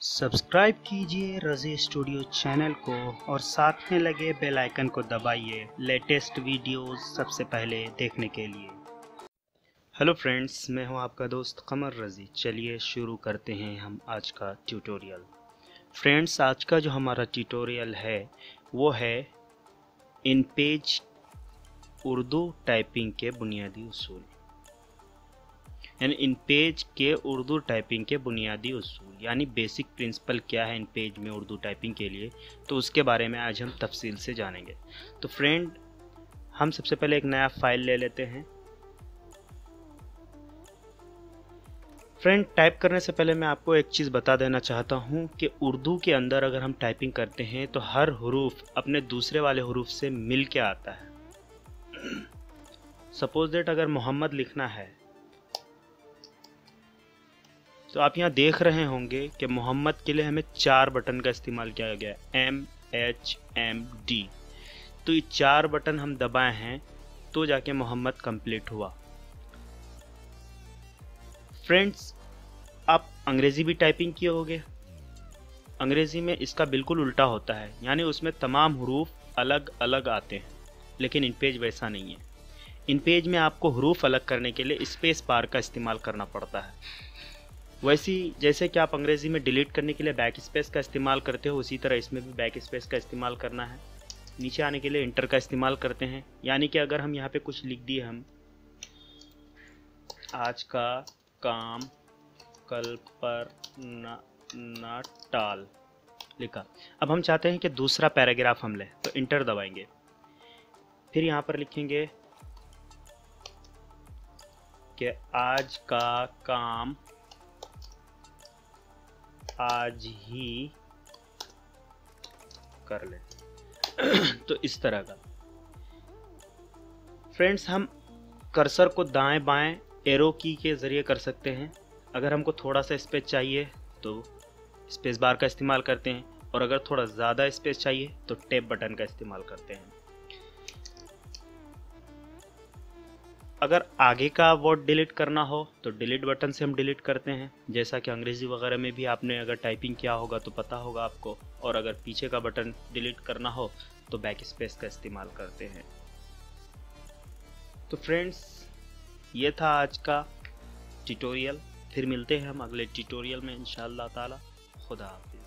Subscribe कीजिए रज़ी studio channel को और साथ में लगे बेल आइकन को दबाइए लेटेस्ट वीडियोस सबसे पहले देखने के लिए। हेलो फ्रेंड्स, मैं हूं आपका दोस्त कमर रज़ी। चलिए शुरू करते हैं हम आज का ट्यूटोरियल। फ्रेंड्स, आज का जो हमारा ट्यूटोरियल है वो है इन पेज उर्दू टाइपिंग के बुनियादी उसूल, यानी इन पेज के उर्दू टाइपिंग के बुनियादी उसूल, यानी बेसिक प्रिंसिपल क्या है इन पेज में उर्दू टाइपिंग के लिए, तो उसके बारे में आज हम तफसील से जानेंगे। तो फ्रेंड, हम सबसे पहले एक नया फाइल ले लेते हैं। फ्रेंड, टाइप करने से पहले मैं आपको एक चीज़ बता देना चाहता हूँ कि उर्दू के अंदर अगर हम टाइपिंग करते हैं तो हर हरूफ अपने दूसरे वाले हरूफ से मिल के आता है। सपोज दैट अगर मोहम्मद लिखना है तो आप यहाँ देख रहे होंगे कि मोहम्मद के लिए हमें 4 बटन का इस्तेमाल किया गया है, MHMD। तो ये 4 बटन हम दबाए हैं तो जाके मोहम्मद कंप्लीट हुआ। फ्रेंड्स, आप अंग्रेज़ी भी टाइपिंग किए होंगे। अंग्रेज़ी में इसका बिल्कुल उल्टा होता है, यानी उसमें तमाम हरूफ अलग अलग आते हैं, लेकिन इन पेज वैसा नहीं है। इन पेज में आपको हरूफ अलग करने के लिए स्पेस बार का इस्तेमाल करना पड़ता है। वैसी जैसे कि आप अंग्रेज़ी में डिलीट करने के लिए बैक स्पेस का इस्तेमाल करते हो, उसी तरह इसमें भी बैक स्पेस का इस्तेमाल करना है। नीचे आने के लिए इंटर का इस्तेमाल करते हैं, यानी कि अगर हम यहाँ पे कुछ लिख दिए, हम आज का काम कल पर न टाल लिखा। अब हम चाहते हैं कि दूसरा पैराग्राफ हम लें, तो इंटर दबाएंगे। फिर यहाँ पर लिखेंगे कि आज का काम आज ही कर ले। तो इस तरह का। फ्रेंड्स, हम कर्सर को दाएं बाएं एरो की के ज़रिए कर सकते हैं। अगर हमको थोड़ा सा स्पेस चाहिए तो स्पेस बार का इस्तेमाल करते हैं, और अगर थोड़ा ज़्यादा स्पेस चाहिए तो टैब बटन का इस्तेमाल करते हैं। अगर आगे का वर्ड डिलीट करना हो तो डिलीट बटन से हम डिलीट करते हैं, जैसा कि अंग्रेज़ी वगैरह में भी आपने अगर टाइपिंग किया होगा तो पता होगा आपको। और अगर पीछे का बटन डिलीट करना हो तो बैक स्पेस का इस्तेमाल करते हैं। तो फ्रेंड्स, ये था आज का ट्यूटोरियल। फिर मिलते हैं हम अगले ट्यूटोरियल में इंशाअल्लाह ताला। खुदा हाफिज़।